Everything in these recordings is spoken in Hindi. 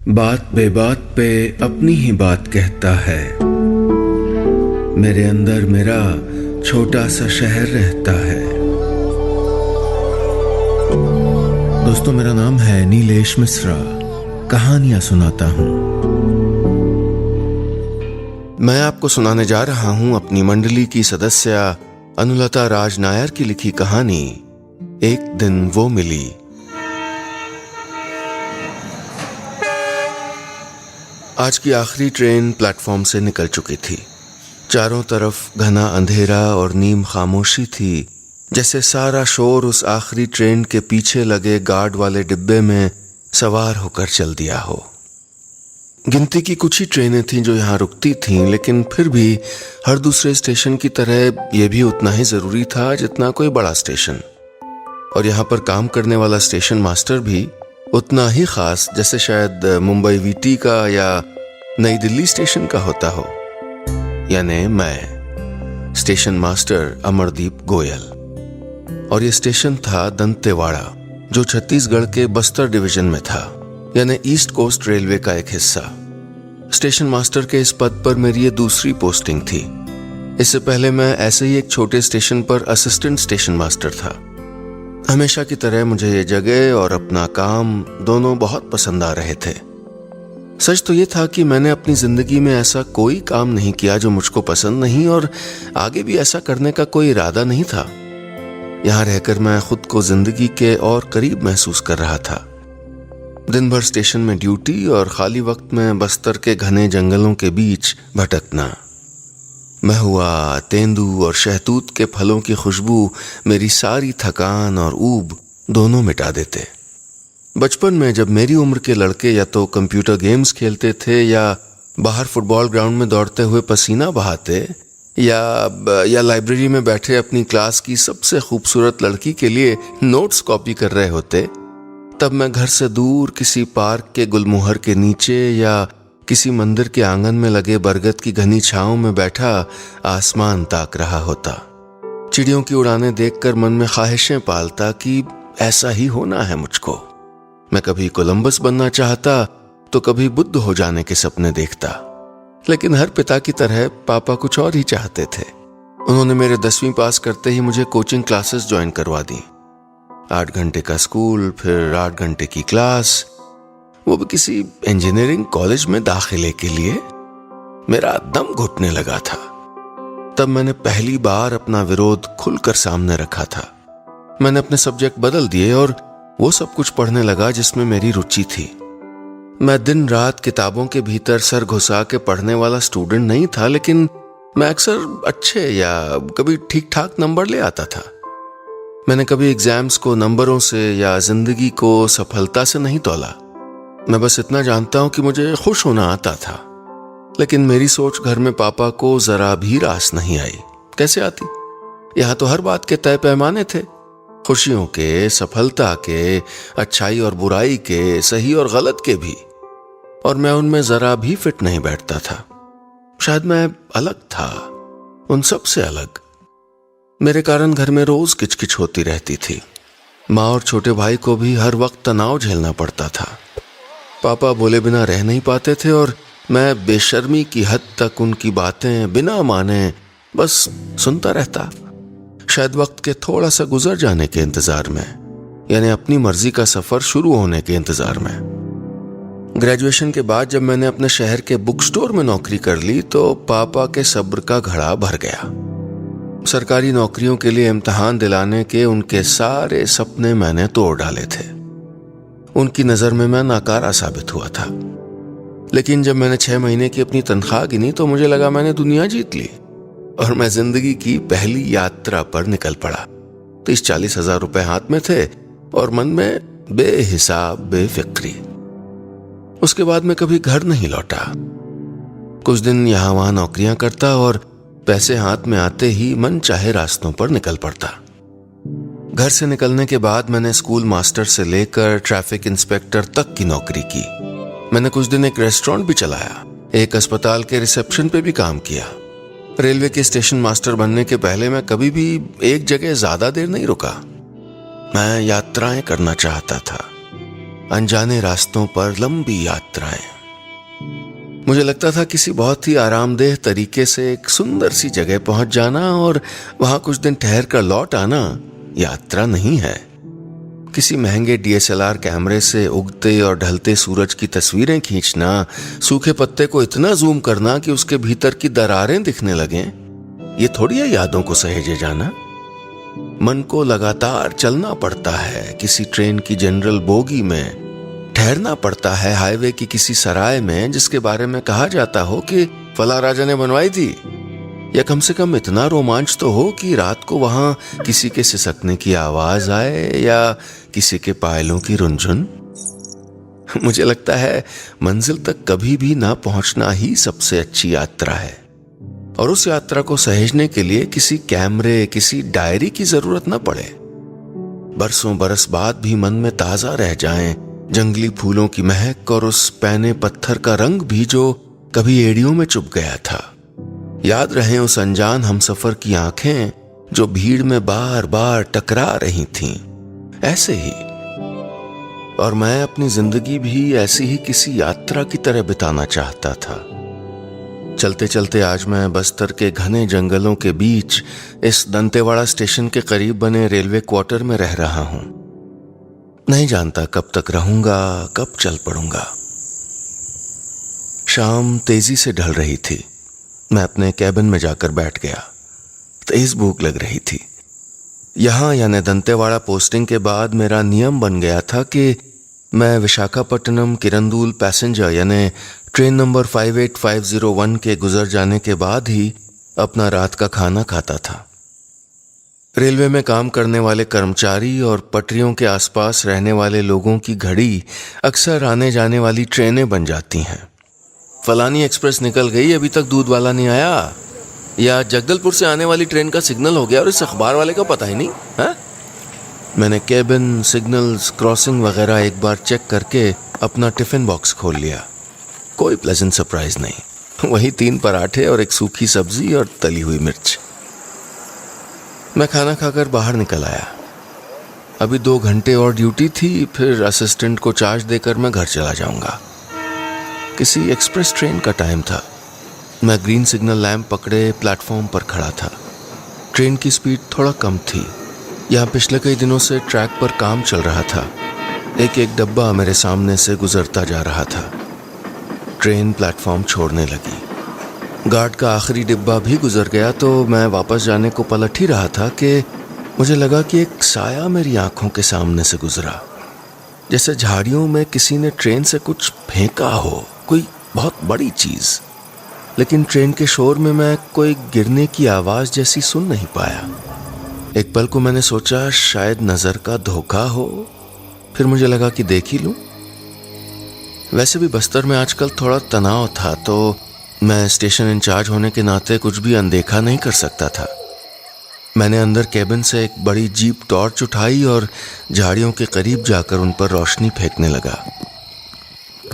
बात बेबात पे अपनी ही बात कहता है। मेरे अंदर मेरा छोटा सा शहर रहता है। दोस्तों, मेरा नाम है नीलेश मिश्रा। कहानियां सुनाता हूं। मैं आपको सुनाने जा रहा हूं अपनी मंडली की सदस्य अनुलता राज नायर की लिखी कहानी एक दिन वो मिली। आज की आखिरी ट्रेन प्लेटफॉर्म से निकल चुकी थी। चारों तरफ घना अंधेरा और नीम खामोशी थी, जैसे सारा शोर उस आखिरी ट्रेन के पीछे लगे गार्ड वाले डिब्बे में सवार होकर चल दिया हो। गिनती की कुछ ही ट्रेनें थीं जो यहाँ रुकती थीं, लेकिन फिर भी हर दूसरे स्टेशन की तरह यह भी उतना ही जरूरी था जितना कोई बड़ा स्टेशन। और यहाँ पर काम करने वाला स्टेशन मास्टर भी उतना ही खास जैसे शायद मुंबई वीटी का या नई दिल्ली स्टेशन का होता हो। यानी मैं स्टेशन मास्टर अमरदीप गोयल। और ये स्टेशन था दंतेवाड़ा, जो छत्तीसगढ़ के बस्तर डिवीजन में था, यानी ईस्ट कोस्ट रेलवे का एक हिस्सा। स्टेशन मास्टर के इस पद पर मेरी ये दूसरी पोस्टिंग थी। इससे पहले मैं ऐसे ही एक छोटे स्टेशन पर असिस्टेंट स्टेशन मास्टर था। हमेशा की तरह मुझे ये जगह और अपना काम दोनों बहुत पसंद आ रहे थे। सच तो ये था कि मैंने अपनी जिंदगी में ऐसा कोई काम नहीं किया जो मुझको पसंद नहीं, और आगे भी ऐसा करने का कोई इरादा नहीं था। यहाँ रहकर मैं खुद को जिंदगी के और करीब महसूस कर रहा था। दिन भर स्टेशन में ड्यूटी और खाली वक्त में बस्तर के घने जंगलों के बीच भटकना। महुआ, तेंदू और शहतूत के फलों की खुशबू मेरी सारी थकान और ऊब दोनों मिटा देते। बचपन में जब मेरी उम्र के लड़के या तो कंप्यूटर गेम्स खेलते थे या बाहर फुटबॉल ग्राउंड में दौड़ते हुए पसीना बहाते या लाइब्रेरी में बैठे अपनी क्लास की सबसे खूबसूरत लड़की के लिए नोट्स कॉपी कर रहे होते, तब मैं घर से दूर किसी पार्क के गुलमोहर के नीचे या किसी मंदिर के आंगन में लगे बरगद की घनी छांव में बैठा आसमान ताक रहा होता। चिड़ियों की उड़ानें देखकर मन में ख्वाहिशें पालता कि ऐसा ही होना है मुझको। मैं कभी कोलंबस बनना चाहता तो कभी बुद्ध हो जाने के सपने देखता। लेकिन हर पिता की तरह पापा कुछ और ही चाहते थे। उन्होंने मेरे 10वीं पास करते ही मुझे कोचिंग क्लासेस ज्वाइन करवा दी। 8 घंटे का स्कूल, फिर 8 घंटे की क्लास, वो भी किसी इंजीनियरिंग कॉलेज में दाखिले के लिए। मेरा दम घुटने लगा था। तब मैंने पहली बार अपना विरोध खुलकर सामने रखा था। मैंने अपने सब्जेक्ट बदल दिए और वो सब कुछ पढ़ने लगा जिसमें मेरी रुचि थी। मैं दिन रात किताबों के भीतर सर घुसा के पढ़ने वाला स्टूडेंट नहीं था, लेकिन मैं अक्सर अच्छे या कभी ठीक ठाक नंबर ले आता था। मैंने कभी एग्जाम्स को नंबरों से या जिंदगी को सफलता से नहीं तौला। मैं बस इतना जानता हूं कि मुझे खुश होना आता था। लेकिन मेरी सोच घर में पापा को जरा भी रास नहीं आई। कैसे आती? यहां तो हर बात के तय पैमाने थे, खुशियों के, सफलता के, अच्छाई और बुराई के, सही और गलत के भी। और मैं उनमें जरा भी फिट नहीं बैठता था। शायद मैं अलग था, उन सब से अलग। मेरे कारण घर में रोज किचकिच होती रहती थी। माँ और छोटे भाई को भी हर वक्त तनाव झेलना पड़ता था। पापा बोले बिना रह नहीं पाते थे और मैं बेशर्मी की हद तक उनकी बातें बिना माने बस सुनता रहता। शायद वक्त के थोड़ा सा गुजर जाने के इंतजार में, यानी अपनी मर्जी का सफर शुरू होने के इंतजार में। ग्रेजुएशन के बाद जब मैंने अपने शहर के बुक स्टोर में नौकरी कर ली तो पापा के सब्र का घड़ा भर गया। सरकारी नौकरियों के लिए इम्तिहान दिलाने के उनके सारे सपने मैंने तोड़ डाले थे। उनकी नजर में मैं नाकारा साबित हुआ था। लेकिन जब मैंने 6 महीने की अपनी तनख्वाह गिनी तो मुझे लगा मैंने दुनिया जीत ली और मैं जिंदगी की पहली यात्रा पर निकल पड़ा। 30-40 हजार रुपए हाथ में थे और मन में बेहिसाब बेफिक्री। उसके बाद मैं कभी घर नहीं लौटा। कुछ दिन यहां वहां नौकरियां करता और पैसे हाथ में आते ही मन चाहे रास्तों पर निकल पड़ता। घर से निकलने के बाद मैंने स्कूल मास्टर से लेकर ट्रैफिक इंस्पेक्टर तक की नौकरी की। मैंने कुछ दिन एक रेस्टोरेंट भी चलाया, एक अस्पताल के रिसेप्शन पे भी काम किया। रेलवे के स्टेशन मास्टर बनने के पहले मैं कभी भी एक जगह ज्यादा देर नहीं रुका। मैं यात्राएं करना चाहता था, अनजाने रास्तों पर लंबी यात्राएं। मुझे लगता था किसी बहुत ही आरामदेह तरीके से एक सुंदर सी जगह पहुंच जाना और वहां कुछ दिन ठहर कर लौट आना यात्रा नहीं है। किसी महंगे DSLR कैमरे से उगते और ढलते सूरज की तस्वीरें खींचना, सूखे पत्ते को इतना जूम करना कि उसके भीतर की दरारें दिखने लगें, ये थोड़ी है यादों को सहेजे जाना। मन को लगातार चलना पड़ता है, किसी ट्रेन की जनरल बोगी में ठहरना पड़ता है, हाईवे की किसी सराय में जिसके बारे में कहा जाता हो कि फला राजा ने बनवाई थी, या कम से कम इतना रोमांच तो हो कि रात को वहां किसी के सिसकने की आवाज आए या किसी के पायलों की रुनझुन। मुझे लगता है मंजिल तक कभी भी ना पहुंचना ही सबसे अच्छी यात्रा है, और उस यात्रा को सहेजने के लिए किसी कैमरे, किसी डायरी की जरूरत न पड़े। बरसों बरस बाद भी मन में ताजा रह जाएं जंगली फूलों की महक और उस पैने पत्थर का रंग भी जो कभी एड़ियों में चुभ गया था। याद रहे उस अनजान हमसफर की आंखें जो भीड़ में बार बार टकरा रही थीं, ऐसे ही। और मैं अपनी जिंदगी भी ऐसी ही किसी यात्रा की तरह बिताना चाहता था। चलते चलते आज मैं बस्तर के घने जंगलों के बीच इस दंतेवाड़ा स्टेशन के करीब बने रेलवे क्वार्टर में रह रहा हूं। नहीं जानता कब तक रहूंगा, कब चल पड़ूंगा। शाम तेजी से ढल रही थी। मैं अपने कैबिन में जाकर बैठ गया। तेज भूख लग रही थी। यहां यानी दंतेवाड़ा पोस्टिंग के बाद मेरा नियम बन गया था कि मैं विशाखापट्टनम किरंदुल पैसेंजर यानी ट्रेन नंबर 58501 के गुजर जाने के बाद ही अपना रात का खाना खाता था। रेलवे में काम करने वाले कर्मचारी और पटरियों के आसपास रहने वाले लोगों की घड़ी अक्सर आने जाने वाली ट्रेनें बन जाती हैं। फलानी एक्सप्रेस निकल गई, अभी तक दूध वाला नहीं आया, या जगदलपुर से आने वाली ट्रेन का सिग्नल हो गया और इस अखबार वाले का पता ही नहीं है। मैंने केबिन, सिग्नल्स, क्रॉसिंग वगैरह एक बार चेक करके अपना टिफिन बॉक्स खोल लिया। कोई प्लेजेंट सरप्राइज नहीं, वही 3 पराठे और एक सूखी सब्जी और तली हुई मिर्च। मैं खाना खाकर बाहर निकल आया। अभी 2 घंटे और ड्यूटी थी, फिर असिस्टेंट को चार्ज देकर मैं घर चला जाऊंगा। किसी एक्सप्रेस ट्रेन का टाइम था। मैं ग्रीन सिग्नल लैंप पकड़े प्लेटफॉर्म पर खड़ा था। ट्रेन की स्पीड थोड़ा कम थी। यहाँ पिछले कई दिनों से ट्रैक पर काम चल रहा था। एक एक डब्बा मेरे सामने से गुजरता जा रहा था। ट्रेन प्लेटफॉर्म छोड़ने लगी। गार्ड का आखिरी डिब्बा भी गुजर गया तो मैं वापस जाने को पलट ही रहा था कि मुझे लगा कि एक साया मेरी आंखों के सामने से गुजरा, जैसे झाड़ियों में किसी ने ट्रेन से कुछ फेंका हो, कोई बहुत बड़ी चीज। लेकिन ट्रेन के शोर में मैं कोई गिरने की आवाज जैसी सुन नहीं पाया। एक पल को मैंने सोचा शायद नजर का धोखा हो, फिर मुझे लगा कि देख ही लूं। वैसे भी बस्तर में आजकल थोड़ा तनाव था, तो मैं स्टेशन इंचार्ज होने के नाते कुछ भी अनदेखा नहीं कर सकता था। मैंने अंदर कैबिन से एक बड़ी जीप टॉर्च उठाई और झाड़ियों के करीब जाकर उन पर रोशनी फेंकने लगा।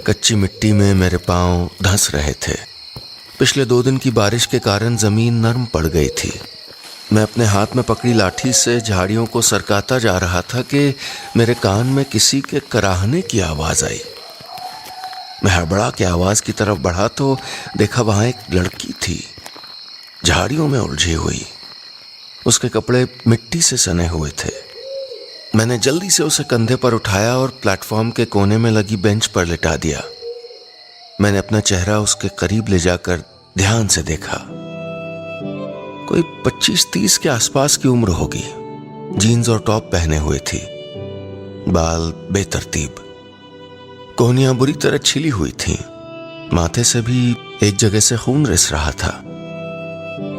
कच्ची मिट्टी में मेरे पांव धंस रहे थे। पिछले 2 दिन की बारिश के कारण जमीन नरम पड़ गई थी। मैं अपने हाथ में पकड़ी लाठी से झाड़ियों को सरकाता जा रहा था कि मेरे कान में किसी के कराहने की आवाज आई। मैं हड़बड़ा के आवाज की तरफ बढ़ा तो देखा वहां एक लड़की थी, झाड़ियों में उलझी हुई। उसके कपड़े मिट्टी से सने हुए थे। मैंने जल्दी से उसे कंधे पर उठाया और प्लेटफॉर्म के कोने में लगी बेंच पर लिटा दिया। मैंने अपना चेहरा उसके करीब ले जाकर ध्यान से देखा। कोई 25-30 के आसपास की उम्र होगी। जीन्स और टॉप पहने हुए थी। बाल बेतरतीब, कोहनियां बुरी तरह छिली हुई थीं। माथे से भी एक जगह से खून रिस रहा था।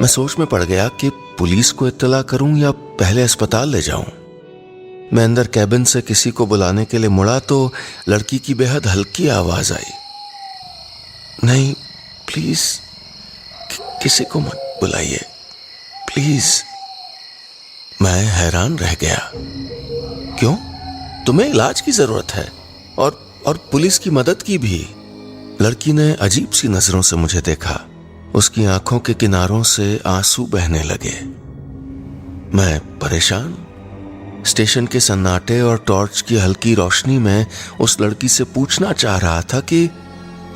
मैं सोच में पड़ गया कि पुलिस को इत्तला करूं या पहले अस्पताल ले जाऊं। मैं अंदर कैबिन से किसी को बुलाने के लिए मुड़ा तो लड़की की बेहद हल्की आवाज आई, नहीं प्लीज किसी को मत बुलाइए प्लीज। मैं हैरान रह गया। क्यों? तुम्हें इलाज की जरूरत है और पुलिस की मदद की भी। लड़की ने अजीब सी नजरों से मुझे देखा। उसकी आंखों के किनारों से आंसू बहने लगे। मैं परेशान, स्टेशन के सन्नाटे और टॉर्च की हल्की रोशनी में उस लड़की से पूछना चाह रहा था कि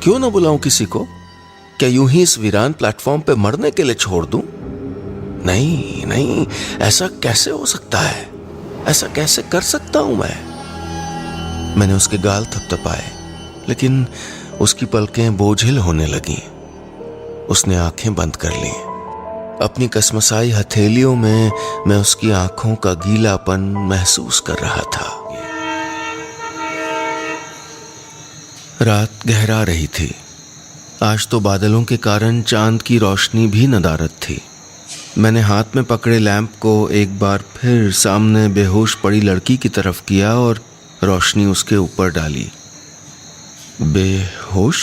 क्यों ना बुलाऊं किसी को? क्या यूं ही इस वीरान प्लेटफॉर्म पे मरने के लिए छोड़ दूं? नहीं नहीं, ऐसा कैसे हो सकता है? ऐसा कैसे कर सकता हूं मैंने उसके गाल थपथपाए, लेकिन उसकी पलकें बोझिल होने लगीं। उसने आंखें बंद कर ली। अपनी कसमसाई हथेलियों में मैं उसकी आंखों का गीलापन महसूस कर रहा था। रात गहरा रही थी। आज तो बादलों के कारण चांद की रोशनी भी नदारद थी। मैंने हाथ में पकड़े लैंप को एक बार फिर सामने बेहोश पड़ी लड़की की तरफ किया और रोशनी उसके ऊपर डाली। बेहोश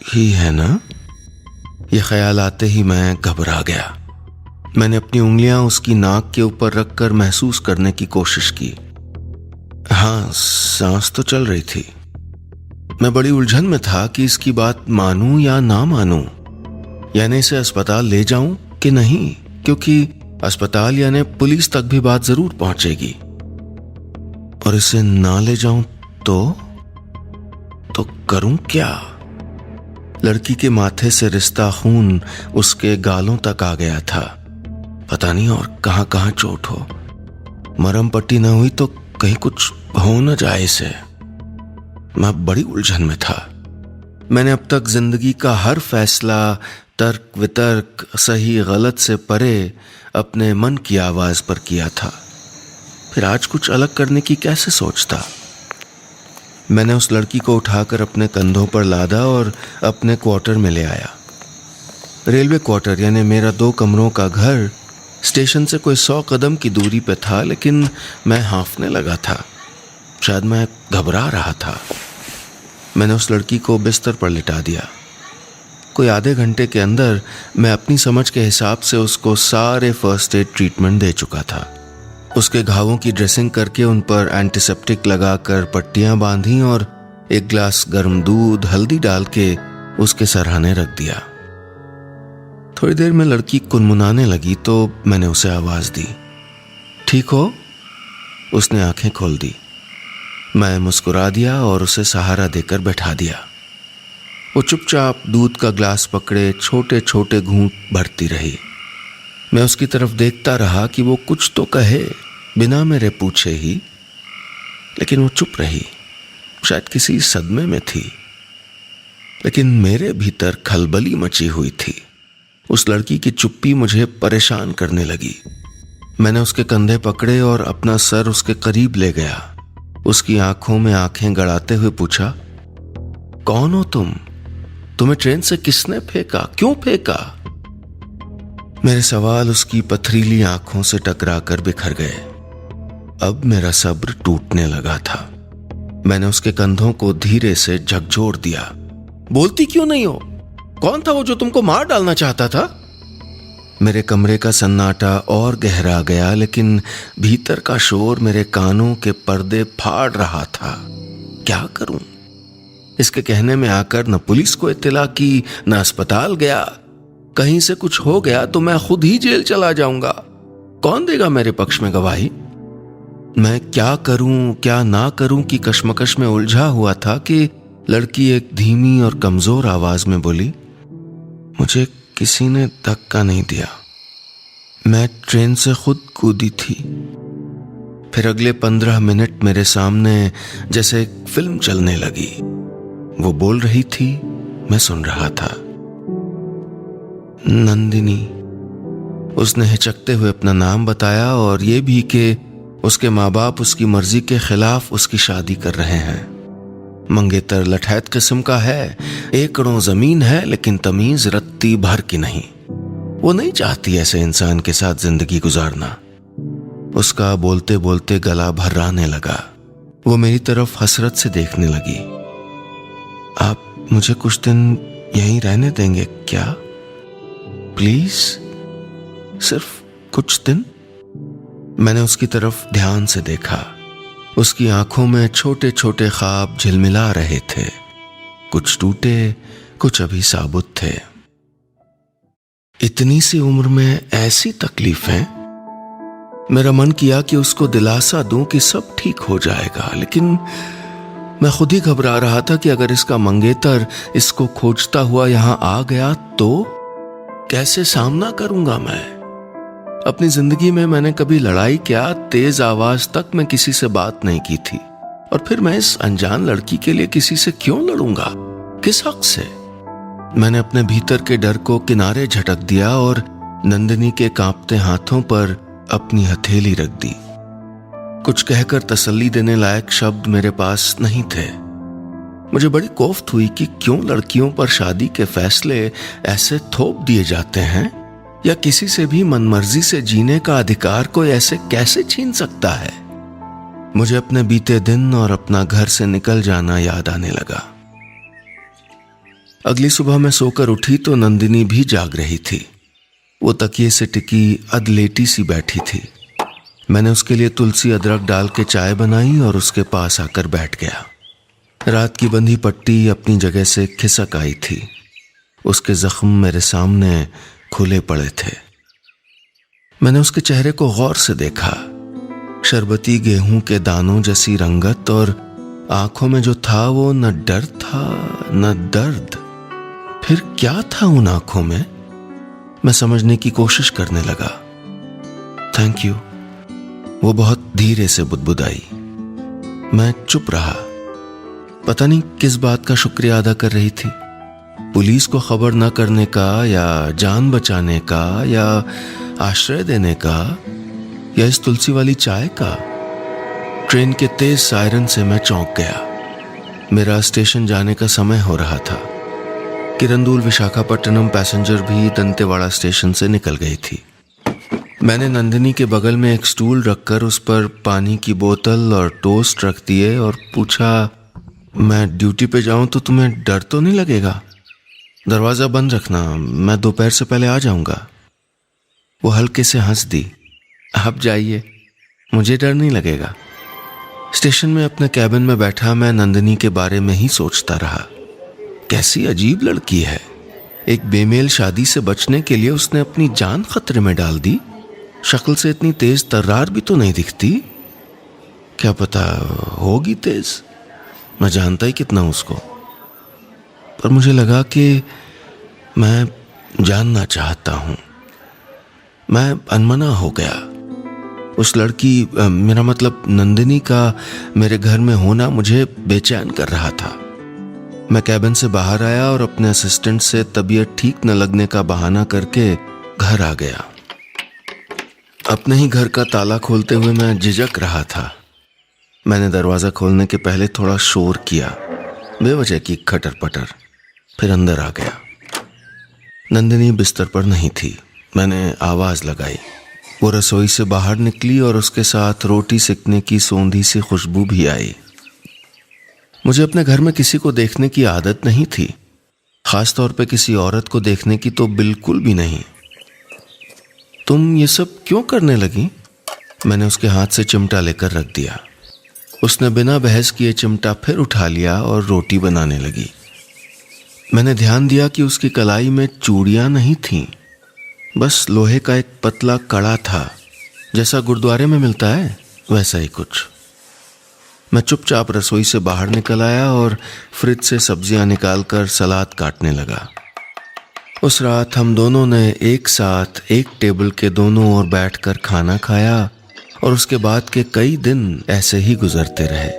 ही है ना? यह ख्याल आते ही मैं घबरा गया। मैंने अपनी उंगलियां उसकी नाक के ऊपर रखकर महसूस करने की कोशिश की। हाँ, सांस तो चल रही थी। मैं बड़ी उलझन में था कि इसकी बात मानूं या ना मानूं, यानी इसे अस्पताल ले जाऊं कि नहीं, क्योंकि अस्पताल यानी पुलिस तक भी बात जरूर पहुंचेगी। और इसे ना ले जाऊं तो करूं क्या? लड़की के माथे से रिश्ता खून उसके गालों तक आ गया था। पता नहीं और कहां कहां चोट हो। मरहम पट्टी न हुई तो कहीं कुछ हो न जाए इसे। मैं बड़ी उलझन में था। मैंने अब तक जिंदगी का हर फैसला तर्क वितर्क, सही गलत से परे अपने मन की आवाज पर किया था। फिर आज कुछ अलग करने की कैसे सोचता? मैंने उस लड़की को उठाकर अपने कंधों पर लादा और अपने क्वार्टर में ले आया। रेलवे क्वार्टर यानी मेरा 2 कमरों का घर स्टेशन से कोई 100 कदम की दूरी पे था, लेकिन मैं हाँफने लगा था। शायद मैं घबरा रहा था। मैंने उस लड़की को बिस्तर पर लिटा दिया। कोई आधे घंटे के अंदर मैं अपनी समझ के हिसाब से उसको सारे फर्स्ट एड ट्रीटमेंट दे चुका था। उसके घावों की ड्रेसिंग करके उन पर एंटीसेप्टिक लगाकर पट्टियां बांधी और एक गिलास गर्म दूध हल्दी डाल के उसके सरहाने रख दिया। थोड़ी देर में लड़की कुनमुनाने लगी तो मैंने उसे आवाज दी। ठीक हो? उसने आंखें खोल दी। मैं मुस्कुरा दिया और उसे सहारा देकर बैठा दिया। वो चुपचाप दूध का ग्लास पकड़े छोटे छोटे घूंट भरती रही। मैं उसकी तरफ देखता रहा कि वो कुछ तो कहे बिना मेरे पूछे ही, लेकिन वो चुप रही। शायद किसी सदमे में थी, लेकिन मेरे भीतर खलबली मची हुई थी। उस लड़की की चुप्पी मुझे परेशान करने लगी। मैंने उसके कंधे पकड़े और अपना सर उसके करीब ले गया। उसकी आंखों में आंखें गड़ाते हुए पूछा, कौन हो तुम? तुम्हें ट्रेन से किसने फेंका? क्यों फेंका? मेरे सवाल उसकी पथरीली आंखों से टकराकर बिखर गए। अब मेरा सब्र टूटने लगा था। मैंने उसके कंधों को धीरे से झकझोर दिया। बोलती क्यों नहीं हो? कौन था वो जो तुमको मार डालना चाहता था? मेरे कमरे का सन्नाटा और गहरा गया, लेकिन भीतर का शोर मेरे कानों के पर्दे फाड़ रहा था। क्या करूं? इसके कहने में आकर न पुलिस को इत्तला की, न अस्पताल गया। कहीं से कुछ हो गया तो मैं खुद ही जेल चला जाऊंगा। कौन देगा मेरे पक्ष में गवाही? मैं क्या करूं क्या ना करूं की कश्मकश में उलझा हुआ था कि लड़की एक धीमी और कमजोर आवाज में बोली, मुझे किसी ने धक्का नहीं दिया। मैं ट्रेन से खुद कूदी थी। फिर अगले 15 मिनट मेरे सामने जैसे एक फिल्म चलने लगी। वो बोल रही थी, मैं सुन रहा था। नंदिनी। उसने हिचकते हुए अपना नाम बताया और ये भी कि उसके माँ बाप उसकी मर्जी के खिलाफ उसकी शादी कर रहे हैं। मंगेतर लठैत किस्म का है, एकड़ों जमीन है, लेकिन तमीज रत्ती भर की नहीं। वो नहीं चाहती ऐसे इंसान के साथ जिंदगी गुजारना। उसका बोलते बोलते गला भर्राने लगा। वो मेरी तरफ हसरत से देखने लगी। आप मुझे कुछ दिन यहीं रहने देंगे क्या? प्लीज, सिर्फ कुछ दिन। मैंने उसकी तरफ ध्यान से देखा। उसकी आंखों में छोटे छोटे ख्वाब झिलमिला रहे थे। कुछ टूटे, कुछ अभी साबुत थे। इतनी सी उम्र में ऐसी तकलीफें। मेरा मन किया कि उसको दिलासा दूं कि सब ठीक हो जाएगा, लेकिन मैं खुद ही घबरा रहा था कि अगर इसका मंगेतर इसको खोजता हुआ यहां आ गया तो कैसे सामना करूंगा मैं। अपनी जिंदगी में मैंने कभी लड़ाई क्या, तेज आवाज तक मैं किसी से बात नहीं की थी, और फिर मैं इस अनजान लड़की के लिए किसी से क्यों लड़ूंगा, किस हक से। मैंने अपने भीतर के डर को किनारे झटक दिया और नंदिनी के कांपते हाथों पर अपनी हथेली रख दी। कुछ कहकर तसल्ली देने लायक शब्द मेरे पास नहीं थे। मुझे बड़ी कोफ्त हुई कि क्यों लड़कियों पर शादी के फैसले ऐसे थोप दिए जाते हैं, या किसी से भी मनमर्जी से जीने का अधिकार कोई ऐसे कैसे छीन सकता है। मुझे अपने बीते दिन और अपना घर से निकल जाना याद आने लगा। अगली सुबह मैं सोकर उठी तो नंदिनी भी जाग रही थी। वो तकिए से टिकी अधलेटी सी बैठी थी। मैंने उसके लिए तुलसी अदरक डाल के चाय बनाई और उसके पास आकर बैठ गया। रात की बंधी पट्टी अपनी जगह से खिसक आई थी। उसके जख्म मेरे सामने खुले पड़े थे। मैंने उसके चेहरे को गौर से देखा। शरबती गेहूं के दानों जैसी रंगत, और आंखों में जो था वो न डर था न दर्द। फिर क्या था उन आंखों में? मैं समझने की कोशिश करने लगा। थैंक यू, वो बहुत धीरे से बुदबुदाई। मैं चुप रहा। पता नहीं किस बात का शुक्रिया अदा कर रही थी। पुलिस को खबर न करने का, या जान बचाने का, या आश्रय देने का, या इस तुलसी वाली चाय का। ट्रेन के तेज सायरन से मैं चौंक गया। मेरा स्टेशन जाने का समय हो रहा था। किरंदुल विशाखापट्टनम पैसेंजर भी दंतेवाड़ा स्टेशन से निकल गई थी। मैंने नंदिनी के बगल में एक स्टूल रखकर उस पर पानी की बोतल और टोस्ट रख दिए और पूछा, मैं ड्यूटी पे जाऊं तो तुम्हें डर तो नहीं लगेगा? दरवाजा बंद रखना, मैं दोपहर से पहले आ जाऊंगा। वो हल्के से हंस दी। आप जाइए, मुझे डर नहीं लगेगा। स्टेशन में अपने कैबिन में बैठा मैं नंदिनी के बारे में ही सोचता रहा। कैसी अजीब लड़की है। एक बेमेल शादी से बचने के लिए उसने अपनी जान खतरे में डाल दी। शक्ल से इतनी तेज तर्रार भी तो नहीं दिखती। क्या पता होगी तेज, मैं जानता ही कितना उसको। पर मुझे लगा कि मैं जानना चाहता हूं। मैं अनमना हो गया। उस लड़की, मेरा मतलब नंदिनी का मेरे घर में होना मुझे बेचैन कर रहा था। मैं कैबिन से बाहर आया और अपने असिस्टेंट से तबीयत ठीक न लगने का बहाना करके घर आ गया। अपने ही घर का ताला खोलते हुए मैं झिझक रहा था। मैंने दरवाजा खोलने के पहले थोड़ा शोर किया, बेवजह की खटर पटर, फिर अंदर आ गया। नंदिनी बिस्तर पर नहीं थी। मैंने आवाज लगाई। वो रसोई से बाहर निकली और उसके साथ रोटी सेकने की सौंधी सी खुशबू भी आई। मुझे अपने घर में किसी को देखने की आदत नहीं थी, खासतौर पे किसी औरत को देखने की तो बिल्कुल भी नहीं। तुम ये सब क्यों करने लगी? मैंने उसके हाथ से चिमटा लेकर रख दिया। उसने बिना बहस किए चिमटा फिर उठा लिया और रोटी बनाने लगी। मैंने ध्यान दिया कि उसकी कलाई में चूड़ियां नहीं थीं, बस लोहे का एक पतला कड़ा था, जैसा गुरुद्वारे में मिलता है वैसा ही कुछ। मैं चुपचाप रसोई से बाहर निकल आया और फ्रिज से सब्जियां निकालकर सलाद काटने लगा। उस रात हम दोनों ने एक साथ एक टेबल के दोनों ओर बैठकर खाना खाया और उसके बाद के कई दिन ऐसे ही गुजरते रहे।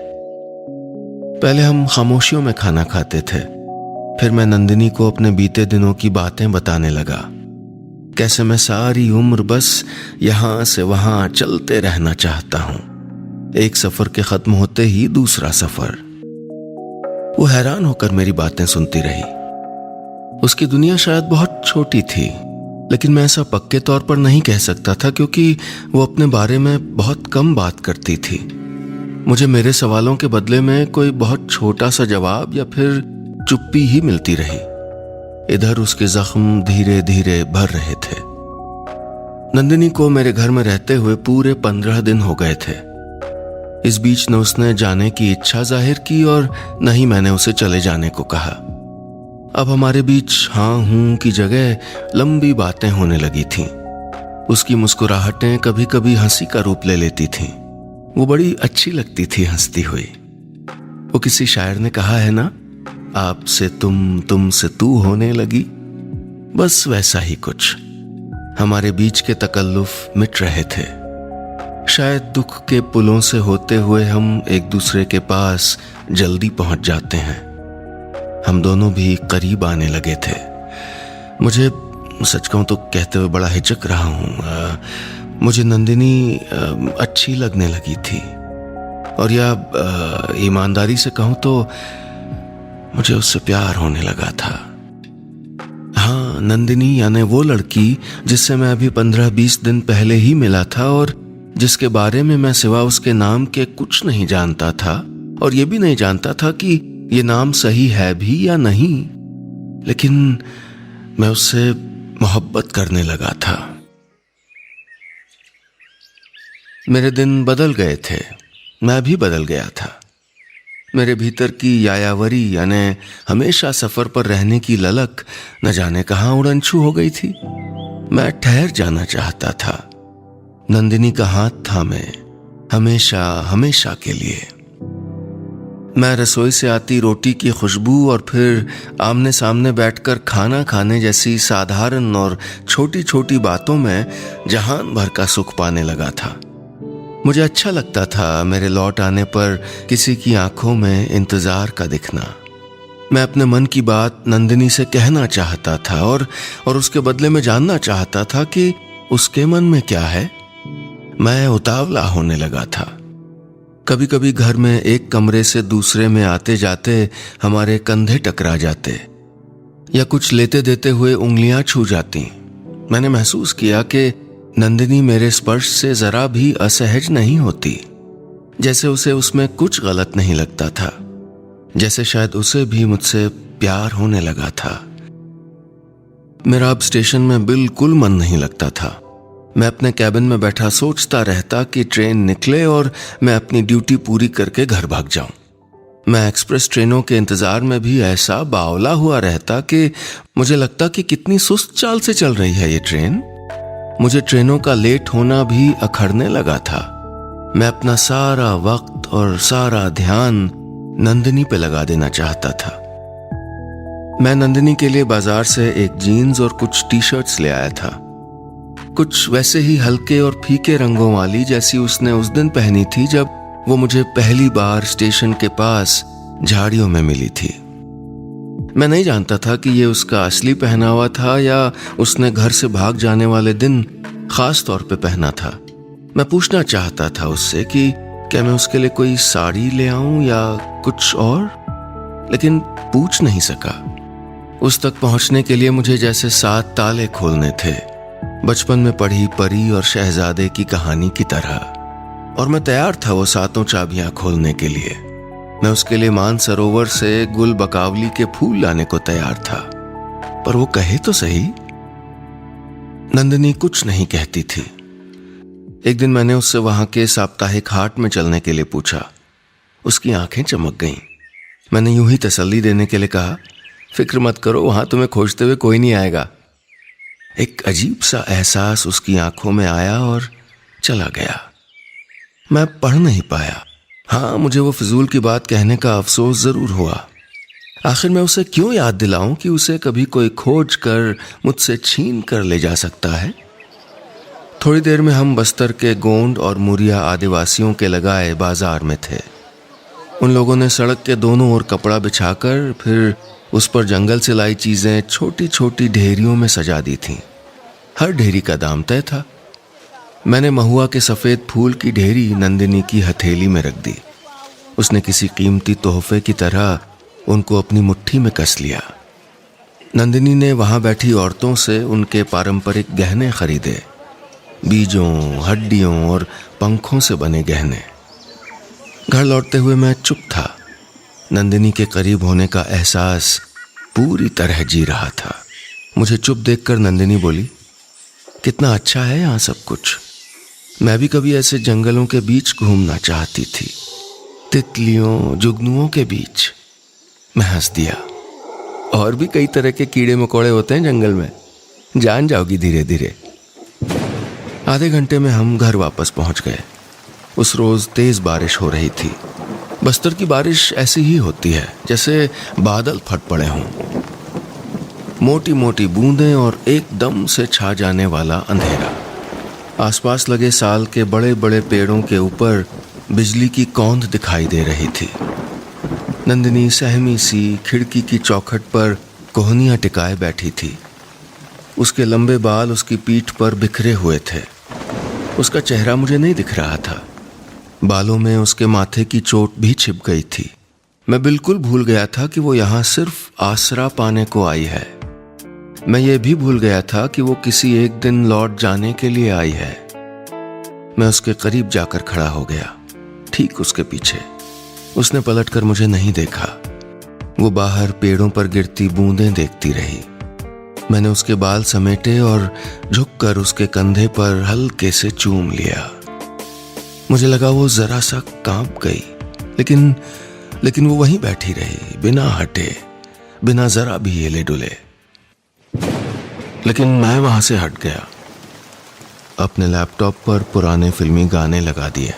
पहले हम खामोशियों में खाना खाते थे। फिर मैं नंदिनी को अपने बीते दिनों की बातें बताने लगा। कैसे मैं सारी उम्र बस यहां से वहां चलते रहना चाहता हूं। एक सफर के खत्म होते ही दूसरा सफर। वो हैरान होकर मेरी बातें सुनती रही। उसकी दुनिया शायद बहुत छोटी थी, लेकिन मैं ऐसा पक्के तौर पर नहीं कह सकता था क्योंकि वो अपने बारे में बहुत कम बात करती थी। मुझे मेरे सवालों के बदले में कोई बहुत छोटा सा जवाब या फिर चुप्पी ही मिलती रही। इधर उसके जख्म धीरे धीरे भर रहे थे। नंदिनी को मेरे घर में रहते हुए पूरे 15 दिन हो गए थे। इस बीच न उसने जाने की इच्छा जाहिर की और न ही मैंने उसे चले जाने को कहा। अब हमारे बीच हाँ हूं की जगह लंबी बातें होने लगी थीं। उसकी मुस्कुराहटें कभी कभी हंसी का रूप ले लेती थीं। वो बड़ी अच्छी लगती थी हंसती हुई। वो किसी शायर ने कहा है ना, आपसे तुम से तू होने लगी। बस वैसा ही कुछ हमारे बीच के तकल्लुफ मिट रहे थे। शायद दुख के पुलों से होते हुए हम एक दूसरे के पास जल्दी पहुंच जाते हैं। हम दोनों भी करीब आने लगे थे। मुझे सच कहूं तो कहते हुए बड़ा हिचक रहा हूं, मुझे नंदिनी अच्छी लगने लगी थी, और या ईमानदारी से कहूं तो मुझे उससे प्यार होने लगा था। हाँ, नंदिनी यानी वो लड़की जिससे मैं अभी 15-20 दिन पहले ही मिला था और जिसके बारे में मैं सिवा उसके नाम के कुछ नहीं जानता था, और ये भी नहीं जानता था कि ये नाम सही है भी या नहीं। लेकिन मैं उससे मोहब्बत करने लगा था। मेरे दिन बदल गए थे, मैं भी बदल गया था। मेरे भीतर की यायावरी यानी हमेशा सफर पर रहने की ललक न जाने कहां उड़नछू हो गई थी। मैं ठहर जाना चाहता था। नंदिनी का हाथ थामे हमेशा हमेशा के लिए। मैं रसोई से आती रोटी की खुशबू और फिर आमने सामने बैठकर खाना खाने जैसी साधारण और छोटी छोटी बातों में जहान भर का सुख पाने लगा था। मुझे अच्छा लगता था मेरे लौट आने पर किसी की आंखों में इंतजार का दिखना। मैं अपने मन की बात नंदिनी से कहना चाहता था और उसके बदले में जानना चाहता था कि उसके मन में क्या है। मैं उतावला होने लगा था। कभी कभी घर में एक कमरे से दूसरे में आते जाते हमारे कंधे टकरा जाते या कुछ लेते देते हुए उंगलियां छू जाती। मैंने महसूस किया कि नंदिनी मेरे स्पर्श से जरा भी असहज नहीं होती, जैसे उसे उसमें कुछ गलत नहीं लगता था, जैसे शायद उसे भी मुझसे प्यार होने लगा था। मेरा अब स्टेशन में बिल्कुल मन नहीं लगता था। मैं अपने कैबिन में बैठा सोचता रहता कि ट्रेन निकले और मैं अपनी ड्यूटी पूरी करके घर भाग जाऊं। मैं एक्सप्रेस ट्रेनों के इंतजार में भी ऐसा बावला हुआ रहता कि मुझे लगता कि कितनी सुस्त चाल से चल रही है ये ट्रेन। मुझे ट्रेनों का लेट होना भी अखरने लगा था। मैं अपना सारा वक्त और सारा ध्यान नंदिनी पे लगा देना चाहता था। मैं नंदिनी के लिए बाजार से एक जीन्स और कुछ टी शर्ट्स ले आया था, कुछ वैसे ही हल्के और फीके रंगों वाली जैसी उसने उस दिन पहनी थी जब वो मुझे पहली बार स्टेशन के पास झाड़ियों में मिली थी। मैं नहीं जानता था कि ये उसका असली पहनावा था या उसने घर से भाग जाने वाले दिन खास तौर पे पहना था। मैं पूछना चाहता था उससे कि क्या मैं उसके लिए कोई साड़ी ले आऊं या कुछ और, लेकिन पूछ नहीं सका। उस तक पहुंचने के लिए मुझे जैसे 7 ताले खोलने थे, बचपन में पढ़ी परी और शहजादे की कहानी की तरह, और मैं तैयार था वो 7 चाबियां खोलने के लिए। मैं उसके लिए मानसरोवर से गुल बकावली के फूल लाने को तैयार था, पर वो कहे तो सही। नंदिनी कुछ नहीं कहती थी। एक दिन मैंने उससे वहां के साप्ताहिक हाट में चलने के लिए पूछा। उसकी आंखें चमक गईं। मैंने यूं ही तसल्ली देने के लिए कहा, फिक्र मत करो, वहां तुम्हें खोजते हुए कोई नहीं आएगा। एक अजीब सा एहसास उसकी आंखों में आया और चला गया। मैं पढ़ नहीं पाया। हाँ, मुझे वो फिजूल की बात कहने का अफसोस जरूर हुआ। आखिर मैं उसे क्यों याद दिलाऊं कि उसे कभी कोई खोज कर मुझसे छीन कर ले जा सकता है। थोड़ी देर में हम बस्तर के गोंड और मुरिया आदिवासियों के लगाए बाजार में थे। उन लोगों ने सड़क के दोनों ओर कपड़ा बिछाकर फिर उस पर जंगल से लाई चीजें छोटी छोटी ढेरियों में सजा दी थीं। हर ढेरी का दाम तय था। मैंने महुआ के सफेद फूल की ढेरी नंदिनी की हथेली में रख दी। उसने किसी कीमती तोहफे की तरह उनको अपनी मुट्ठी में कस लिया। नंदिनी ने वहां बैठी औरतों से उनके पारंपरिक गहने खरीदे, बीजों, हड्डियों और पंखों से बने गहने। घर लौटते हुए मैं चुप था। नंदिनी के करीब होने का एहसास पूरी तरह जी रहा था। मुझे चुप देखकर नंदिनी बोली, कितना अच्छा है यहाँ सब कुछ। मैं भी कभी ऐसे जंगलों के बीच घूमना चाहती थी, तितलियों, जुगनुओं के बीच। मैं हंस दिया। और भी कई तरह के कीड़े मकोड़े होते हैं जंगल में, जान जाओगी धीरे धीरे। आधे घंटे में हम घर वापस पहुंच गए। उस रोज तेज बारिश हो रही थी। बस्तर की बारिश ऐसी ही होती है जैसे बादल फट पड़े हों, मोटी मोटी बूंदें और एकदम से छा जाने वाला अंधेरा। आसपास लगे साल के बड़े बड़े पेड़ों के ऊपर बिजली की कौंध दिखाई दे रही थी। नंदिनी सहमी सी खिड़की की चौखट पर कोहनियां टिकाए बैठी थी। उसके लंबे बाल उसकी पीठ पर बिखरे हुए थे। उसका चेहरा मुझे नहीं दिख रहा था। बालों में उसके माथे की चोट भी छिप गई थी। मैं बिल्कुल भूल गया था कि वो यहाँ सिर्फ आसरा पाने को आई है। मैं ये भी भूल गया था कि वो किसी एक दिन लौट जाने के लिए आई है। मैं उसके करीब जाकर खड़ा हो गया, ठीक उसके पीछे। उसने पलटकर मुझे नहीं देखा। वो बाहर पेड़ों पर गिरती बूंदें देखती रही। मैंने उसके बाल समेटे और झुककर उसके कंधे पर हल्के से चूम लिया। मुझे लगा वो जरा सा कांप गई, लेकिन वो वहीं बैठी रही, बिना हटे, बिना जरा भी हिले डुले। लेकिन मैं वहां से हट गया। अपने लैपटॉप पर पुराने फिल्मी गाने लगा दिए।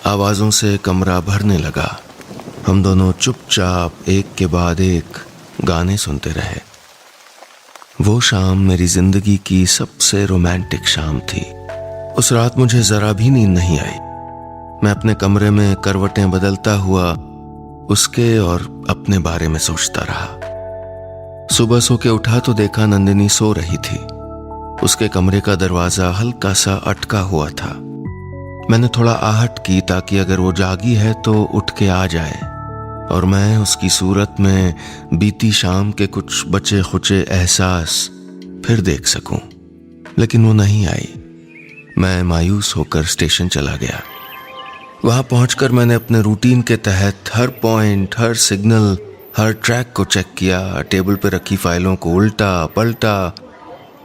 आवाजों से कमरा भरने लगा। हम दोनों चुपचाप एक के बाद एक गाने सुनते रहे। वो शाम मेरी जिंदगी की सबसे रोमांटिक शाम थी। उस रात मुझे जरा भी नींद नहीं आई। मैं अपने कमरे में करवटें बदलता हुआ उसके और अपने बारे में सोचता रहा। सुबह सो के उठा तो देखा नंदिनी सो रही थी। उसके कमरे का दरवाजा हल्का सा अटका हुआ था। मैंने थोड़ा आहट की ताकि अगर वो जागी है तो उठ के आ जाए और मैं उसकी सूरत में बीती शाम के कुछ बचे खुचे एहसास फिर देख सकूं। लेकिन वो नहीं आई। मैं मायूस होकर स्टेशन चला गया। वहां पहुंचकर मैंने अपने रूटीन के तहत हर पॉइंट, हर सिग्नल, हर ट्रैक को चेक किया। टेबल पर रखी फाइलों को उल्टा पलटा।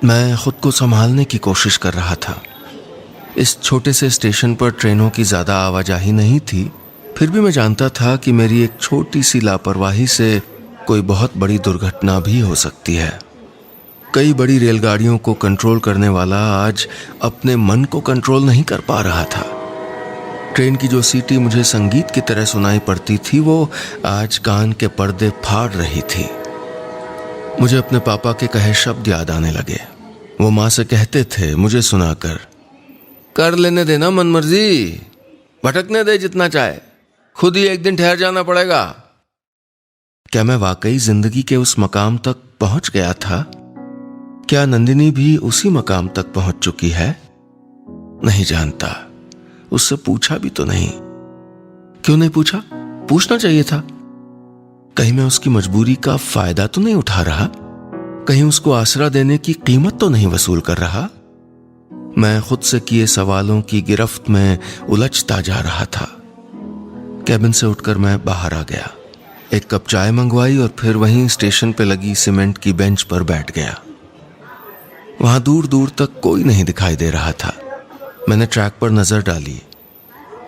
मैं खुद को संभालने की कोशिश कर रहा था। इस छोटे से स्टेशन पर ट्रेनों की ज्यादा आवाजाही नहीं थी, फिर भी मैं जानता था कि मेरी एक छोटी सी लापरवाही से कोई बहुत बड़ी दुर्घटना भी हो सकती है। कई बड़ी रेलगाड़ियों को कंट्रोल करने वाला आज अपने मन को कंट्रोल नहीं कर पा रहा था। ट्रेन की जो सीटी मुझे संगीत की तरह सुनाई पड़ती थी, वो आज कान के पर्दे फाड़ रही थी। मुझे अपने पापा के कहे शब्द याद आने लगे। वो माँ से कहते थे मुझे सुनाकर, कर लेने देना मनमर्जी, भटकने दे जितना चाहे, खुद ही एक दिन ठहर जाना पड़ेगा। क्या मैं वाकई जिंदगी के उस मकाम तक पहुंच गया था? क्या नंदिनी भी उसी मकाम तक पहुंच चुकी है? नहीं जानता। उससे पूछा भी तो नहीं। क्यों नहीं पूछा? पूछना चाहिए था। कहीं मैं उसकी मजबूरी का फायदा तो नहीं उठा रहा? कहीं उसको आसरा देने की कीमत तो नहीं वसूल कर रहा? मैं खुद से किए सवालों की गिरफ्त में उलझता जा रहा था। कैबिन से उठकर मैं बाहर आ गया। एक कप चाय मंगवाई और फिर वहीं स्टेशन पे लगी सीमेंट की बेंच पर बैठ गया। वहां दूर दूर तक कोई नहीं दिखाई दे रहा था। मैंने ट्रैक पर नजर डाली।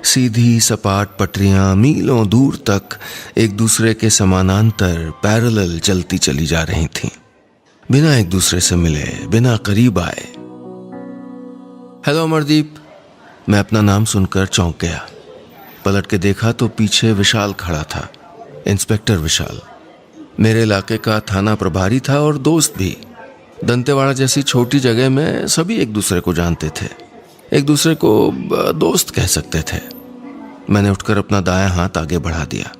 सीधी सपाट पटरियां मीलों दूर तक एक दूसरे के समानांतर पैरेलल चलती चली जा रही थीं, बिना एक दूसरे से मिले, बिना करीब आए। हेलो अमरदीप। मैं अपना नाम सुनकर चौंक गया। पलट के देखा तो पीछे विशाल खड़ा था, इंस्पेक्टर विशाल। मेरे इलाके का थाना प्रभारी था और दोस्त भी। दंतेवाड़ा जैसी छोटी जगह में सभी एक दूसरे को जानते थे, एक दूसरे को दोस्त कह सकते थे। मैंने उठकर अपना दायां हाथ आगे बढ़ा दिया।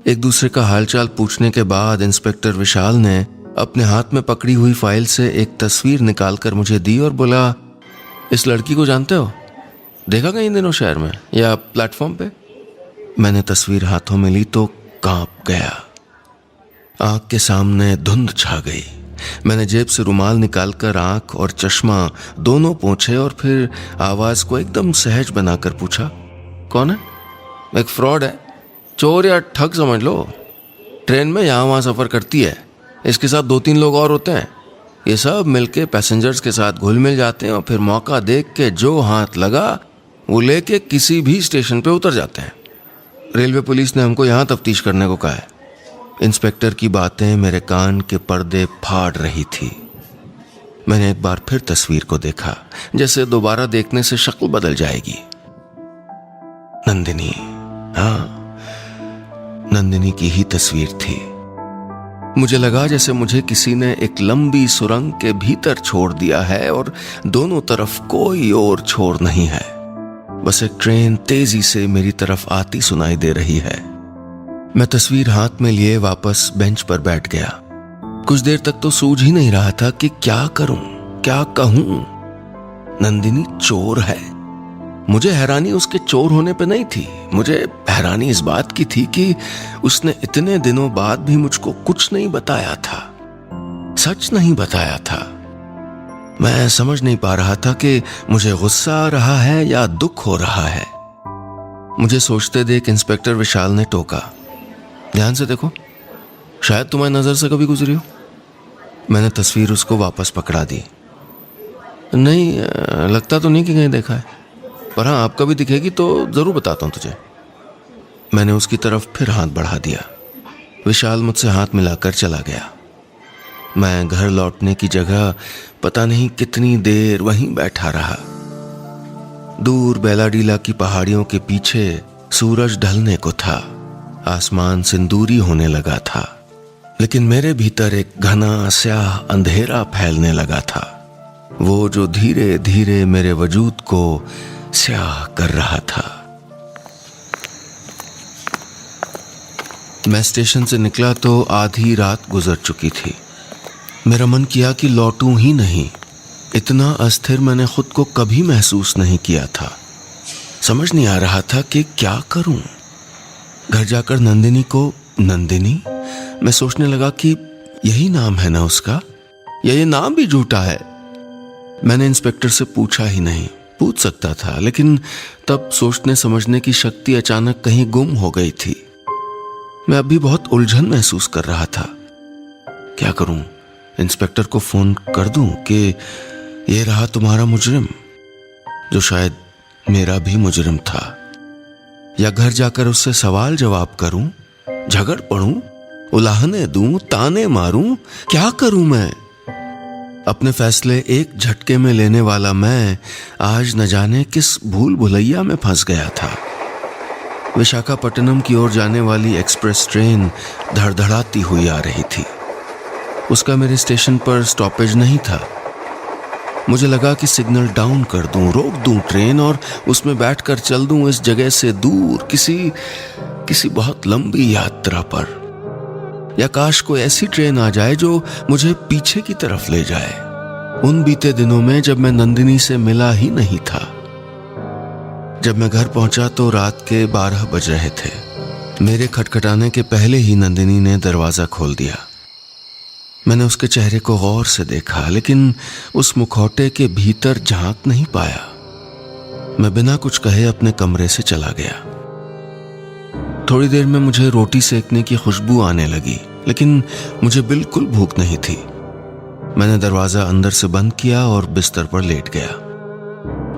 एक दूसरे का हालचाल पूछने के बाद इंस्पेक्टर विशाल ने अपने हाथ में पकड़ी हुई फाइल से एक तस्वीर निकालकर मुझे दी और बोला, इस लड़की को जानते हो? देखा कहीं दिनों शहर में या प्लेटफॉर्म पे? मैंने तस्वीर हाथों में ली तो कांप गया। आंख के सामने धुंध छा गई। मैंने जेब से रुमाल निकालकर आंख और चश्मा दोनों पोंछे और फिर आवाज को एकदम सहज बनाकर पूछा, कौन है? एक फ्रॉड है, चोर या ठग समझ लो। ट्रेन में यहां वहां सफर करती है, इसके साथ 2-3 लोग और होते हैं। ये सब मिलके पैसेंजर्स के साथ घुल मिल जाते हैं और फिर मौका देख के जो हाथ लगा वो लेके किसी भी स्टेशन पे उतर जाते हैं। रेलवे पुलिस ने हमको यहां तफ्तीश करने को कहा है। इंस्पेक्टर की बातें मेरे कान के पर्दे फाड़ रही थी। मैंने एक बार फिर तस्वीर को देखा, जैसे दोबारा देखने से शक्ल बदल जाएगी। नंदिनी, हाँ, नंदिनी की ही तस्वीर थी। मुझे लगा जैसे मुझे किसी ने एक लंबी सुरंग के भीतर छोड़ दिया है और दोनों तरफ कोई और छोर नहीं है। बस एक ट्रेन तेजी से मेरी तरफ आती सुनाई दे रही है। मैं तस्वीर हाथ में लिए वापस बेंच पर बैठ गया। कुछ देर तक तो सूझ ही नहीं रहा था कि क्या करूं, क्या कहूं। नंदिनी चोर है। मुझे हैरानी उसके चोर होने पे नहीं थी, मुझे हैरानी इस बात की थी कि उसने इतने दिनों बाद भी मुझको कुछ नहीं बताया था, सच नहीं बताया था। मैं समझ नहीं पा रहा था कि मुझे गुस्सा आ रहा है या दुख हो रहा है। मुझे सोचते देख इंस्पेक्टर विशाल ने टोका, ध्यान से देखो, शायद तुम्हारी नजर से कभी गुजरी हो। मैंने तस्वीर उसको वापस पकड़ा दी। नहीं, लगता तो नहीं कि कहीं देखा है, पर हाँ, आप कभी दिखेगी तो जरूर बताता हूं तुझे। मैंने उसकी तरफ फिर हाथ बढ़ा दिया। विशाल मुझसे हाथ मिलाकर चला गया। मैं घर लौटने की जगह पता नहीं कितनी देर वहीं बैठा रहा। दूर बेलाडीला की पहाड़ियों के पीछे सूरज ढलने को था, आसमान सिंदूरी होने लगा था, लेकिन मेरे भीतर एक घना स्याह अंधेरा फैलने लगा था, वो जो धीरे धीरे मेरे वजूद को स्याह कर रहा था। मैं स्टेशन से निकला तो आधी रात गुजर चुकी थी। मेरा मन किया कि लौटूं ही नहीं। इतना अस्थिर मैंने खुद को कभी महसूस नहीं किया था। समझ नहीं आ रहा था कि क्या करूं। घर जाकर नंदिनी को, नंदिनी, मैं सोचने लगा कि यही नाम है ना उसका, या ये नाम भी झूठा है। मैंने इंस्पेक्टर से पूछा ही नहीं। पूछ सकता था, लेकिन तब सोचने समझने की शक्ति अचानक कहीं गुम हो गई थी। मैं अभी बहुत उलझन महसूस कर रहा था। क्या करूं? इंस्पेक्टर को फोन कर दूं कि ये रहा तुम्हारा मुजरिम, जो शायद मेरा भी मुजरिम था, या घर जाकर उससे सवाल जवाब करूं, झगड़ पड़ूं, उलाहने दूं, ताने मारूं? क्या करूं मैं? अपने फैसले एक झटके में लेने वाला मैं आज न जाने किस भूल भुलैया में फंस गया था। विशाखापट्टनम की ओर जाने वाली एक्सप्रेस ट्रेन धड़धड़ाती हुई आ रही थी। उसका मेरे स्टेशन पर स्टॉपेज नहीं था। मुझे लगा कि सिग्नल डाउन कर दूं, रोक दूं ट्रेन और उसमें बैठकर चल दूं इस जगह से दूर, किसी बहुत लंबी यात्रा पर। या काश कोई ऐसी ट्रेन आ जाए जो मुझे पीछे की तरफ ले जाए, उन बीते दिनों में जब मैं नंदिनी से मिला ही नहीं था। जब मैं घर पहुंचा तो रात के 12 बज रहे थे। मेरे खटखटाने के पहले ही नंदिनी ने दरवाजा खोल दिया। मैंने उसके चेहरे को गौर से देखा, लेकिन उस मुखौटे के भीतर झांक नहीं पाया। मैं बिना कुछ कहे अपने कमरे से चला गया। थोड़ी देर में मुझे रोटी सेकने की खुशबू आने लगी, लेकिन मुझे बिल्कुल भूख नहीं थी। मैंने दरवाजा अंदर से बंद किया और बिस्तर पर लेट गया।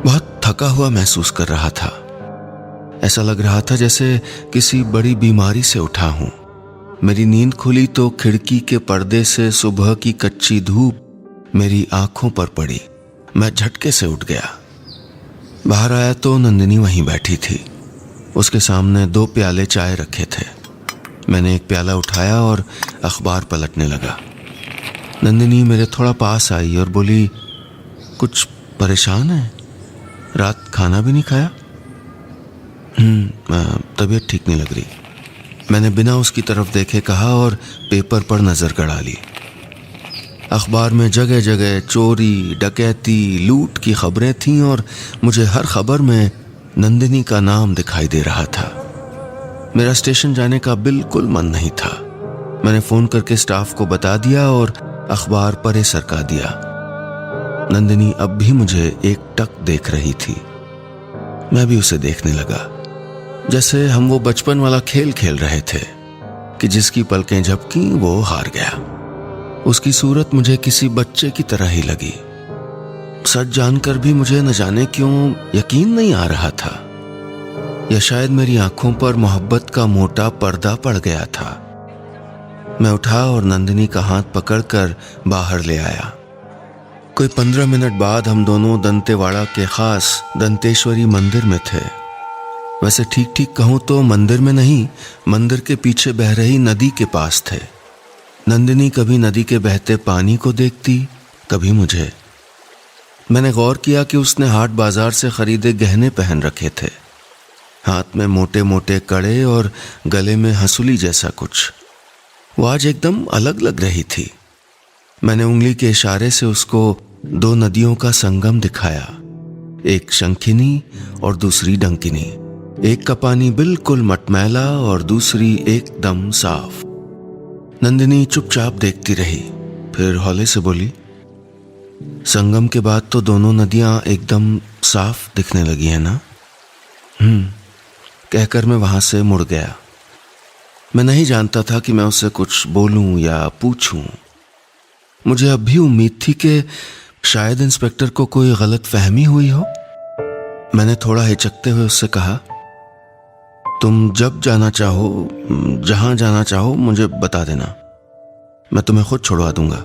बहुत थका हुआ महसूस कर रहा था। ऐसा लग रहा था जैसे किसी बड़ी बीमारी से उठा हूं। मेरी नींद खुली तो खिड़की के पर्दे से सुबह की कच्ची धूप मेरी आंखों पर पड़ी। मैं झटके से उठ गया। बाहर आया तो नंदिनी वहीं बैठी थी। उसके सामने 2 प्याले चाय रखे थे। मैंने एक प्याला उठाया और अखबार पलटने लगा। नंदिनी मेरे थोड़ा पास आई और बोली, कुछ परेशान है? रात खाना भी नहीं खाया? तबीयत ठीक नहीं लग रही। मैंने बिना उसकी तरफ देखे कहा और पेपर पर नजर गड़ा ली। अखबार में जगह जगह चोरी, डकैती, लूट की खबरें थीं और मुझे हर खबर में नंदिनी का नाम दिखाई दे रहा था। मेरा स्टेशन जाने का बिल्कुल मन नहीं था। मैंने फोन करके स्टाफ को बता दिया और अखबार परे सरका दिया। नंदिनी अब भी मुझे एकटक देख रही थी। मैं भी उसे देखने लगा, जैसे हम वो बचपन वाला खेल खेल रहे थे कि जिसकी पलकें झपकी वो हार गया। उसकी सूरत मुझे किसी बच्चे की तरह ही लगी। सच जानकर भी मुझे न जाने क्यों यकीन नहीं आ रहा था, या शायद मेरी आंखों पर मोहब्बत का मोटा पर्दा पड़ गया था। मैं उठा और नंदिनी का हाथ पकड़कर बाहर ले आया। कोई 15 मिनट बाद हम दोनों दंतेवाड़ा के खास दंतेश्वरी मंदिर में थे। वैसे ठीक ठीक कहूं तो मंदिर में नहीं, मंदिर के पीछे बह रही नदी के पास थे। नंदिनी कभी नदी के बहते पानी को देखती, कभी मुझे। मैंने गौर किया कि उसने हाट बाजार से खरीदे गहने पहन रखे थे, हाथ में मोटे मोटे कड़े और गले में हंसुली जैसा कुछ। वो आज एकदम अलग लग रही थी। मैंने उंगली के इशारे से उसको 2 नदियों का संगम दिखाया, एक शंखिनी और दूसरी डंकिनी। एक का पानी बिल्कुल मटमैला और दूसरी एकदम साफ। नंदिनी चुपचाप देखती रही, फिर हौले से बोली, संगम के बाद तो दोनों नदियां एकदम साफ दिखने लगी है ना? कहकर मैं वहां से मुड़ गया। मैं नहीं जानता था कि मैं उससे कुछ बोलूं या पूछूं। मुझे अब भी उम्मीद थी कि शायद इंस्पेक्टर को कोई गलत फहमी हुई हो। मैंने थोड़ा हिचकते हुए उससे कहा, तुम जब जाना चाहो, जहां जाना चाहो मुझे बता देना, मैं तुम्हें खुद छुड़वा दूंगा।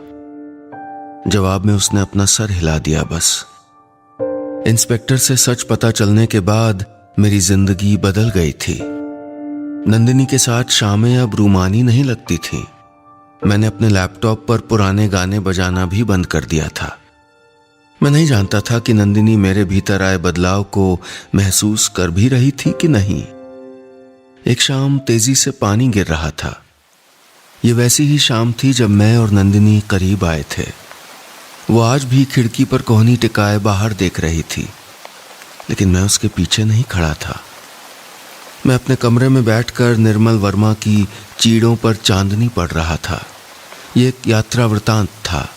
जवाब में उसने अपना सर हिला दिया बस। इंस्पेक्टर से सच पता चलने के बाद मेरी जिंदगी बदल गई थी। नंदिनी के साथ शामें अब रूमानी नहीं लगती थी। मैंने अपने लैपटॉप पर पुराने गाने बजाना भी बंद कर दिया था। मैं नहीं जानता था कि नंदिनी मेरे भीतर आए बदलाव को महसूस कर भी रही थी कि नहीं। एक शाम तेजी से पानी गिर रहा था। ये वैसी ही शाम थी जब मैं और नंदिनी करीब आए थे। वो आज भी खिड़की पर कोहनी टिकाए बाहर देख रही थी, लेकिन मैं उसके पीछे नहीं खड़ा था। मैं अपने कमरे में बैठकर निर्मल वर्मा की चीड़ों पर चांदनी पढ़ रहा था। ये एक यात्रा वृतांत था।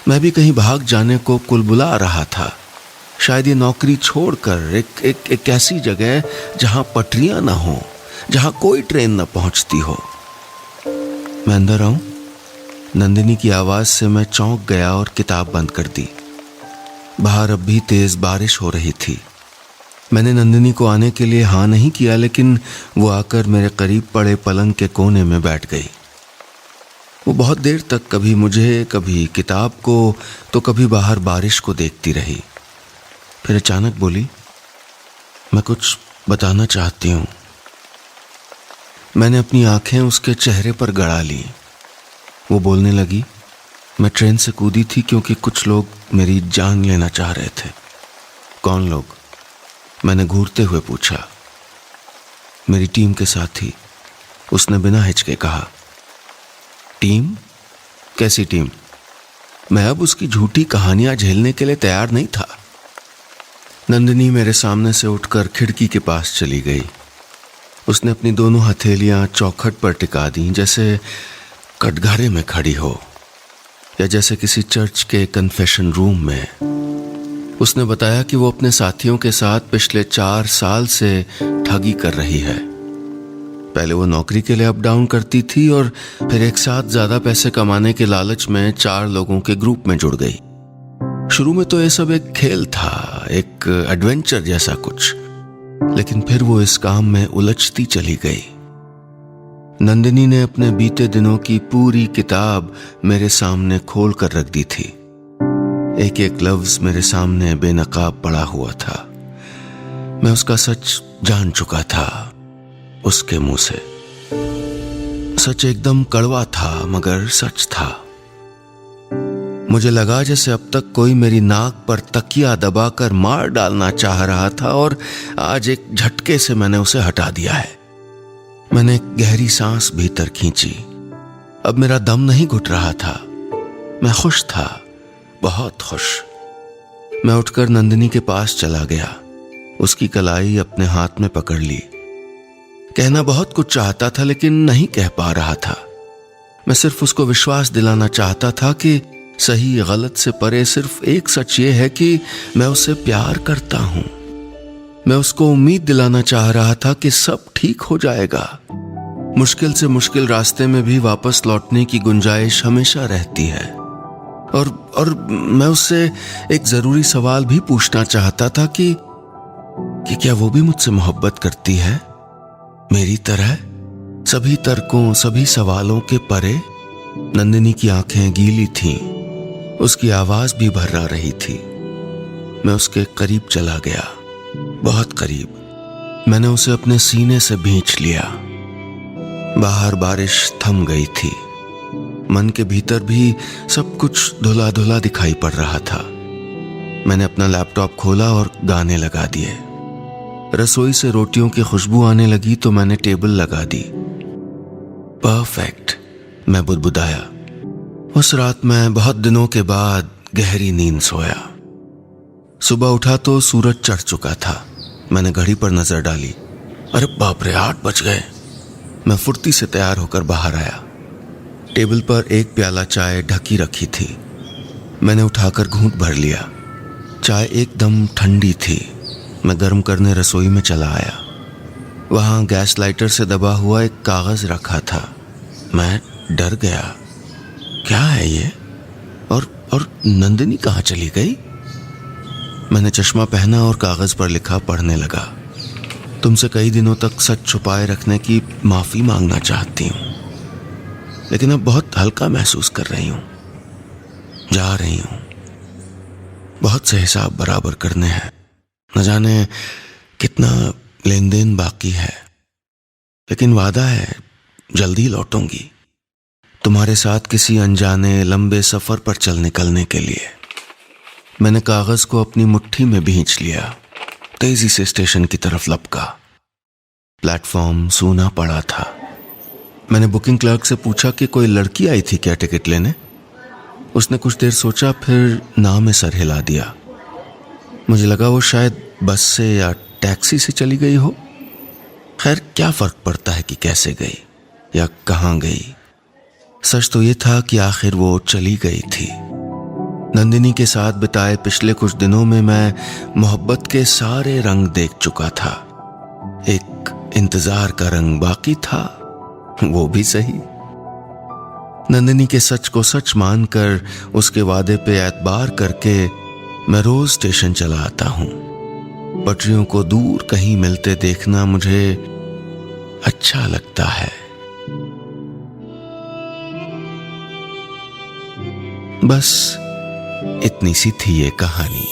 मैं भी कहीं भाग जाने को कुलबुला रहा था। शायद ये नौकरी छोड़कर एक ऐसी जगह जहां पटरियां ना हो, जहां कोई ट्रेन न पहुंचती हो। मैं अंदर आऊं? नंदिनी की आवाज से मैं चौंक गया और किताब बंद कर दी। बाहर अब भी तेज बारिश हो रही थी। मैंने नंदिनी को आने के लिए हाँ नहीं किया, लेकिन वो आकर मेरे करीब पड़े पलंग के कोने में बैठ गई। वो बहुत देर तक कभी मुझे, कभी किताब को, तो कभी बाहर बारिश को देखती रही। फिर अचानक बोली, मैं कुछ बताना चाहती हूँ। मैंने अपनी आंखें उसके चेहरे पर गड़ा ली। वो बोलने लगी, मैं ट्रेन से कूदी थी क्योंकि कुछ लोग मेरी जान लेना चाह रहे थे। कौन लोग? मैंने घूरते हुए पूछा। मेरी टीम के साथी, उसने बिना हिचके कहा। टीम? कैसी टीम? मैं अब उसकी झूठी कहानियां झेलने के लिए तैयार नहीं था। नंदिनी मेरे सामने से उठकर खिड़की के पास चली गई। उसने अपनी दोनों हथेलियां चौखट पर टिका दी, जैसे कटघरे में खड़ी हो या जैसे किसी चर्च के कन्फेशन रूम में। उसने बताया कि वो अपने साथियों के साथ पिछले 4 साल से ठगी कर रही है। पहले वो नौकरी के लिए अप डाउन करती थी और फिर एक साथ ज्यादा पैसे कमाने के लालच में 4 लोगों के ग्रुप में जुड़ गई। शुरू में तो ये सब एक खेल था, एक एडवेंचर जैसा कुछ, लेकिन फिर वो इस काम में उलझती चली गई। नंदिनी ने अपने बीते दिनों की पूरी किताब मेरे सामने खोल कर रख दी थी। एक एक लफ्ज मेरे सामने बेनकाब पड़ा हुआ था। मैं उसका सच जान चुका था उसके मुंह से। सच एकदम कड़वा था, मगर सच था। मुझे लगा जैसे अब तक कोई मेरी नाक पर तकिया दबाकर मार डालना चाह रहा था और आज एक झटके से मैंने उसे हटा दिया है। मैंने एक गहरी सांस भीतर खींची। अब मेरा दम नहीं घुट रहा था। मैं खुश था, बहुत खुश। मैं उठकर नंदिनी के पास चला गया। उसकी कलाई अपने हाथ में पकड़ ली। कहना बहुत कुछ चाहता था, लेकिन नहीं कह पा रहा था। मैं सिर्फ उसको विश्वास दिलाना चाहता था कि सही गलत से परे सिर्फ एक सच ये है कि मैं उसे प्यार करता हूं। मैं उसको उम्मीद दिलाना चाह रहा था कि सब ठीक हो जाएगा। मुश्किल से मुश्किल रास्ते में भी वापस लौटने की गुंजाइश हमेशा रहती है। और मैं उससे एक जरूरी सवाल भी पूछना चाहता था कि क्या वो भी मुझसे मोहब्बत करती है मेरी तरह, सभी तर्कों, सभी सवालों के परे। नंदिनी की आंखें गीली थीं। उसकी आवाज भी भर्रा रही थी। मैं उसके करीब चला गया, बहुत करीब। मैंने उसे अपने सीने से भींच लिया। बाहर बारिश थम गई थी। मन के भीतर भी सब कुछ धुला धुला दिखाई पड़ रहा था। मैंने अपना लैपटॉप खोला और गाने लगा दिए। रसोई से रोटियों की खुशबू आने लगी तो मैंने टेबल लगा दी। परफेक्ट, मैं बुदबुदाया। उस रात मैं बहुत दिनों के बाद गहरी नींद सोया। सुबह उठा तो सूरज चढ़ चुका था। मैंने घड़ी पर नजर डाली। अरे बाप रे, 8 बज गए। मैं फुर्ती से तैयार होकर बाहर आया। टेबल पर एक प्याला चाय ढकी रखी थी। मैंने उठाकर घूंट भर लिया। चाय एकदम ठंडी थी। मैं गर्म करने रसोई में चला आया। वहां गैस लाइटर से दबा हुआ एक कागज रखा था। मैं डर गया। क्या है ये? और नंदिनी कहाँ चली गई? मैंने चश्मा पहना और कागज पर लिखा पढ़ने लगा। तुमसे कई दिनों तक सच छुपाए रखने की माफी मांगना चाहती हूँ, लेकिन अब बहुत हल्का महसूस कर रही हूँ। जा रही हूँ। बहुत से हिसाब बराबर करने हैं। न जाने कितना लेन देन बाकी है, लेकिन वादा है जल्दी लौटूंगी, तुम्हारे साथ किसी अनजाने लंबे सफर पर चल निकलने के लिए। मैंने कागज को अपनी मुट्ठी में भींच लिया। तेजी से स्टेशन की तरफ लपका। प्लेटफॉर्म सूना पड़ा था। मैंने बुकिंग क्लर्क से पूछा कि कोई लड़की आई थी क्या टिकट लेने। उसने कुछ देर सोचा, फिर ना में सर हिला दिया। मुझे लगा वो शायद बस से या टैक्सी से चली गई हो। खैर, क्या फर्क पड़ता है कि कैसे गई या कहां गई। सच तो ये था कि आखिर वो चली गई थी। नंदिनी के साथ बिताए पिछले कुछ दिनों में मैं मोहब्बत के सारे रंग देख चुका था। एक इंतजार का रंग बाकी था, वो भी सही। नंदिनी के सच को सच मानकर उसके वादे पे एतबार करके मैं रोज स्टेशन चला आता हूं। पटरियों को दूर कहीं मिलते देखना मुझे अच्छा लगता है। बस इतनी सी थी ये कहानी।